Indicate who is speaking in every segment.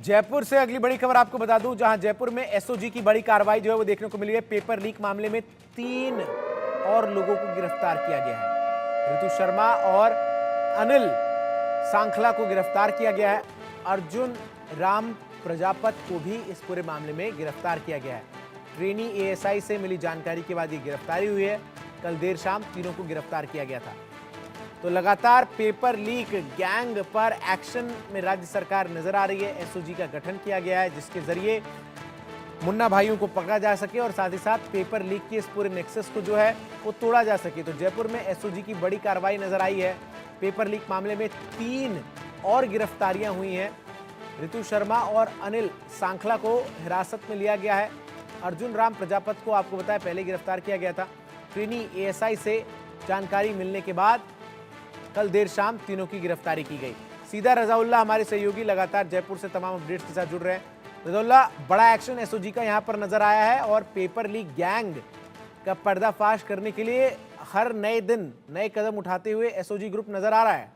Speaker 1: जयपुर से अगली बड़ी खबर आपको बता दूं, जहां जयपुर में एसओजी की बड़ी कार्रवाई जो है वो देखने को मिली है। पेपर लीक मामले में 3 और लोगों को गिरफ्तार किया गया है। ऋतु शर्मा और अनिल सांखला को गिरफ्तार किया गया है। अर्जुन राम प्रजापत को भी इस पूरे मामले में गिरफ्तार किया गया है। ट्रेनी एएसआई से मिली जानकारी के बाद ये गिरफ्तारी हुई है। कल देर शाम तीनों को गिरफ्तार किया गया था। तो लगातार पेपर लीक गैंग पर एक्शन में राज्य सरकार नजर आ रही है। एसओजी का गठन किया गया है जिसके जरिए मुन्ना भाइयों को पकड़ा जा सके और साथ ही साथ पेपर लीक के इस पूरे नेक्सस को जो है वो तोड़ा जा सके। तो जयपुर में एसओजी की बड़ी कार्रवाई नजर आई है। पेपर लीक मामले में 3 और गिरफ्तारियां हुई हैं। ऋतु शर्मा और अनिल सांखला को हिरासत में लिया गया है। अर्जुन राम प्रजापत को आपको बताया पहले गिरफ्तार किया गया था। ट्रेनी एएसआई से जानकारी मिलने के बाद कल देर शाम तीनों की गिरफ्तारी की गई। सीधा रजाउल्ला हमारे सहयोगी लगातार जयपुर से तमाम अपडेट्स के साथ जुड़ रहे हैं। रजाउल्ला, बड़ा एक्शन एसओजी का यहां पर नजर आया है और पेपर लीक गैंग का पर्दाफाश करने के लिए हर नए दिन नए कदम उठाते हुए एसओजी ग्रुप नजर आ रहा है।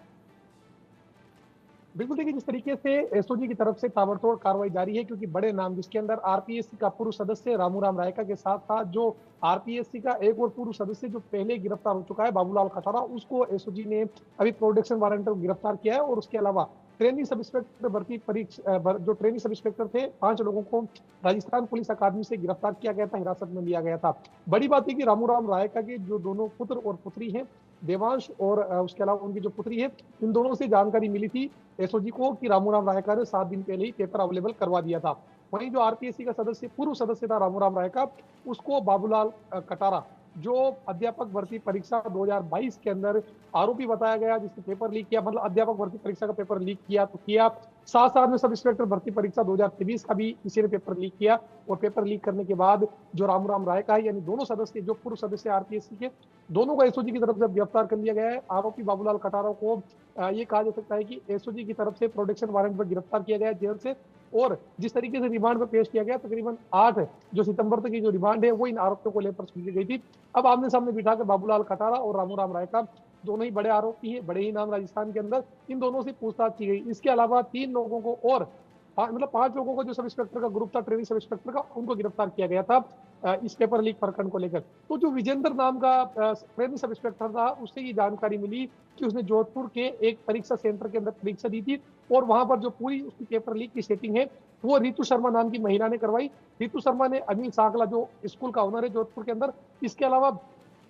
Speaker 2: बिल्कुल देखिए, जिस तरीके से एसओजी की तरफ से ताबड़तोड़ कार्रवाई जारी है, क्योंकि बड़े नाम जिसके अंदर आरपीएससी का पूर्व सदस्य रामू राम रायका के साथ था, जो आरपीएससी का एक और पूर्व सदस्य जो पहले गिरफ्तार हो चुका है बाबूलाल खटारा, उसको एसओजी ने अभी प्रोडक्शन वारंट पर गिरफ्तार किया है। और उसके अलावा ट्रेनी सब इंस्पेक्टर भर्ती परीक्षा जो ट्रेनी सब इंस्पेक्टर थे 5 लोगों को राजस्थान पुलिस अकादमी से गिरफ्तार किया गया था, हिरासत में लिया गया था। बड़ी बात है कि रामू राम रायका के जो दोनों पुत्र और पुत्री हैं, देवांश और उसके अलावा उनकी जो पुत्री है, इन दोनों से जानकारी मिली थी एसओजी को कि रामू राम रायका ने 7 दिन पहले ही पेपर अवेलेबल करवा दिया था। वहीं जो आरपीएससी का सदस्य पूर्व सदस्य था रामू राम रायका, उसको बाबूलाल कटारा जो अध्यापक भर्ती परीक्षा 2022 के अंदर आरोपी बताया गया, जिसने पेपर लीक किया, मतलब अध्यापक भर्ती परीक्षा का पेपर लीक किया तो किया, साथ साथ में सब इंस्पेक्टर भर्ती परीक्षा 2023 का भी किसी ने पेपर लीक किया। और पेपर लीक करने के बाद जो रामू राम रायका है, यानी दोनों सदस्य जो पूर्व सदस्य आरपीएससी के, दोनों को एसओजी की तरफ से गिरफ्तार कर लिया गया है। आरोपी बाबूलाल कटारा को ये कहा जा सकता है कि एसओजी की तरफ से प्रोडक्शन वारंट पर गिरफ्तार किया गया जेल से। और जिस तरीके से रिमांड पर पेश किया गया, तकरीबन 8 जो सितंबर तक की जो रिमांड है वो इन आरोपियों को लेकर सुनी गई थी। अब आमने सामने बिठाकर बाबूलाल खटारा और रामू राम रायका, दोनों ही बड़े आरोपी हैं, बड़े ही नाम राजस्थान के अंदर, इन दोनों से पूछताछ की गई। इसके अलावा 3 लोगों को और मतलब 5 लोगों को जो सब इंस्पेक्टर का ग्रुप था, ट्रेनिंग सब इंस्पेक्टर का, उनको गिरफ्तार किया गया था इस पेपर लीक प्रकरण को लेकर। तो जो विजेंद्र नाम का ट्रेनिंग सब इंस्पेक्टर था, उससे ये जानकारी मिली कि उसने जोधपुर के एक परीक्षा सेंटर के अंदर परीक्षा दी थी और वहां पर जो पूरी उसकी पेपर लीक की सेटिंग है वो ऋतु शर्मा नाम की महिला ने करवाई। ऋतु शर्मा ने अनिल सांखला जो स्कूल का ओनर है जोधपुर के अंदर, इसके अलावा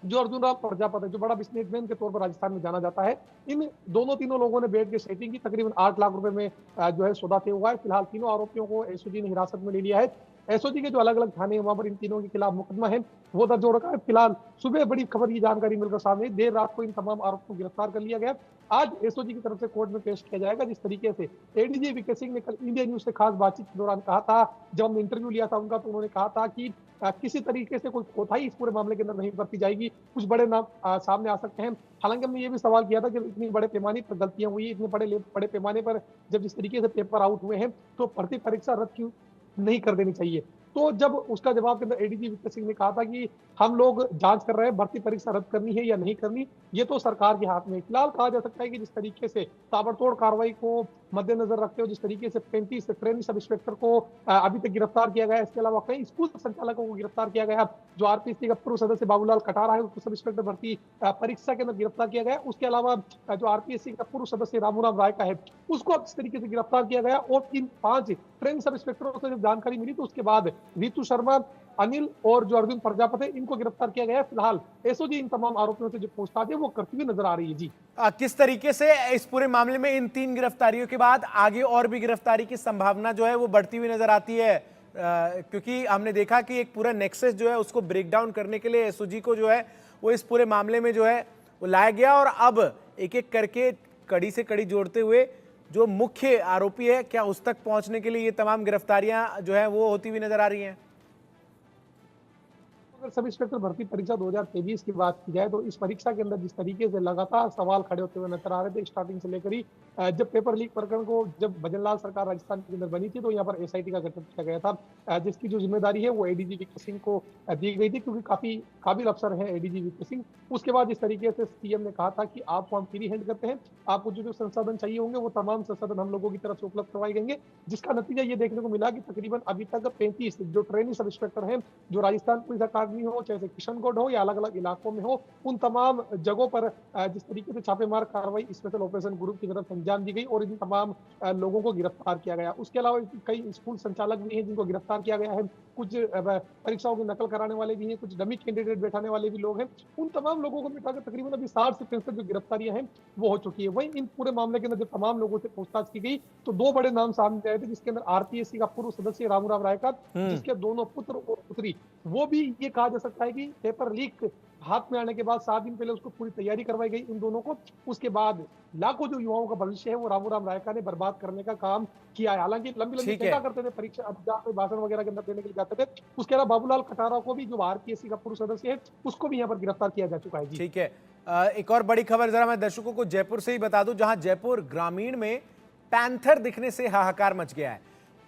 Speaker 2: जो अर्जुन राम प्रजापत है जो बड़ा बिजनेसमैन के तौर पर राजस्थान में जाना जाता है, इन दोनों तीनों लोगों ने बैठ के सेटिंग की। तकरीबन 8 लाख रुपए में जो है सौदा तय हुआ है। फिलहाल तीनों आरोपियों को एसओजी ने हिरासत में ले लिया है। एसओजी के जो अलग अलग थाने हैं वहां पर इन तीनों के खिलाफ मुकदमा है वो दर्ज हो रखा है। फिलहाल सुबह बड़ी खबर की जानकारी मिलकर सामने, देर रात को इन तमाम आरोपियों को गिरफ्तार कर लिया गया। आज एसओजी की तरफ से कोर्ट में पेश किया जाएगा। जिस तरीके से एडीजी वीके सिंह ने कल इंडिया न्यूज से खास बातचीत के दौरान कहा था, जब हमने इंटरव्यू लिया था उनका, तो उन्होंने कहा था कि किसी तरीके से कोई कोताही इस पूरे मामले के अंदर नहीं बरती जाएगी, कुछ बड़े नाम सामने आ सकते हैं। हालांकि हमने ये भी सवाल किया था कि इतनी बड़े पैमाने पर गलतियां हुई, इतने बड़े पैमाने पर जब जिस तरीके से पेपर आउट हुए हैं, तो भर्ती परीक्षा रद्द क्यों नहीं कर देनी चाहिए। तो जब उसका जवाब के अंदर एडीजी वीके सिंह ने कहा था कि हम लोग जांच कर रहे हैं, भर्ती परीक्षा रद्द करनी है या नहीं करनी, ये तो सरकार के हाथ में। फिलहाल कहा जा सकता है कि जिस तरीके से ताबड़तोड़ कार्रवाई को मद्देनजर रखते हुए जिस तरीके से 35 ट्रेनिंग सब इंस्पेक्टर को अभी तक गिरफ्तार किया गया, इसके अलावा कई स्कूल संचालकों को गिरफ्तार किया गया, जो आरपीएससी का पूर्व सदस्य बाबूलाल कटारा है उसको सब इंस्पेक्टर भर्ती परीक्षा के अंदर गिरफ्तार किया गया, उसके अलावा जो आरपीएससी का पूर्व सदस्य रामू राम रायका है उसको इस तरीके से गिरफ्तार किया गया। और इन 5 ट्रेनिंग सब इंस्पेक्टरों से जब जानकारी मिली तो उसके बाद ऋतु शर्मा, अनिल और जो अर्जुन प्रजापत है, इनको गिरफ्तार किया गया। फिलहाल एसओजी इन तमाम आरोपियों से जो पूछताछ है वो करती हुई नजर आ रही है। जी,
Speaker 1: किस तरीके से इस पूरे मामले में इन 3 गिरफ्तारियों के बाद आगे और भी गिरफ्तारी की संभावना जो है वो बढ़ती हुई नजर आती है, क्योंकि हमने देखा कि एक पूरा नेक्सस जो है उसको ब्रेक डाउन करने के लिए एसओजी को जो है वो इस पूरे मामले में जो है वो लाया गया और अब एक एक करके कड़ी से कड़ी जोड़ते हुए जो मुख्य आरोपी है क्या उस तक पहुंचने के लिए ये तमाम गिरफ्तारियां जो है वो होती हुई नजर आ रही हैं।
Speaker 2: अगर सब इंस्पेक्टर भर्ती परीक्षा 2023 की बात की जाए तो इस परीक्षा के अंदर जिस तरीके से लगातार सवाल खड़े होते हुए नजर आ रहे थे स्टार्टिंग से लेकर ही जब पेपर लीक प्रकरण को जब भजनलाल सरकार राजस्थान के अंदर बनी थी तो यहाँ पर एसआईटी का गठन किया गया था, जिसकी जो जिम्मेदारी है वो एडीजी वीके सिंह को दी गई थी, क्योंकि काफी काबिल अफसर है एडीजी वीके सिंह। उसके बाद इस तरीके से सीएम ने कहा था कि आपको हम फ्री हैंड करते हैं, आपको जो जो संसाधन चाहिए होंगे वो तमाम संसाधन हम लोगों की तरफ से उपलब्ध करवाए जाएंगे, जिसका नतीजा ये देखने को मिला कि तकरीबन अभी तक 35 जो ट्रेनी सब इंस्पेक्टर हैं, जो राजस्थान पुलिस अकादमी हो, चाहे किशनगढ़ हो या अलग अलग इलाकों में हो, उन तमाम जगहों पर जिस तरीके से छापेमार कार्रवाई स्पेशल ऑपरेशन ग्रुप की तरफ अंजाम दी गई और इन तमाम लोगों को गिरफ्तार किया गया। उसके अलावा कई स्कूल संचालक भी हैं जिनको गिरफ्तार किया गया है, कुछ परीक्षाओं की नकल कराने वाले भी हैं, कुछ डमी कैंडिडेट बैठाने वाले भी लोग हैं। उन तमाम लोगों को मिटाकर तकरीबन अभी 60 से 65 जो गिरफ्तारियां हैं वो हो चुकी है। वहीं इन पूरे मामले के अंदर जब तमाम लोगों से पूछताछ की गई तो दो बड़े नाम सामने आए थे, जिसके अंदर आरपीएससी का पूर्व सदस्य रामूराम रायका, जिसके दोनों पुत्र और पुत्री, वो भी ये कहा जा सकता है कि पेपर लीक हाथ में आने के बाद 7 दिन पहले उसको पूरी तैयारी करवाई गई इन दोनों को। उसके बाद लाखों जो युवाओं का भविष्य है वो रामूराम रायका ने बर्बाद करने का काम किया है। हालांकि लंबी लंबी
Speaker 1: ठीक है।
Speaker 2: चर्चा करते थे, परीक्षा भाषण वगैरह के अंदर देने के लिए जाते थे। उसके अलावा बाबूलाल खटारा को भी, जो आरपीएससी का पूर्व सदस्य है, उसको भी यहाँ पर गिरफ्तार किया जा चुका है। जी
Speaker 1: ठीक है। एक और बड़ी खबर जरा मैं दर्शकों को जयपुर से ही बता दूं, जहां जयपुर ग्रामीण में पैंथर दिखने से हाहाकार मच गया है।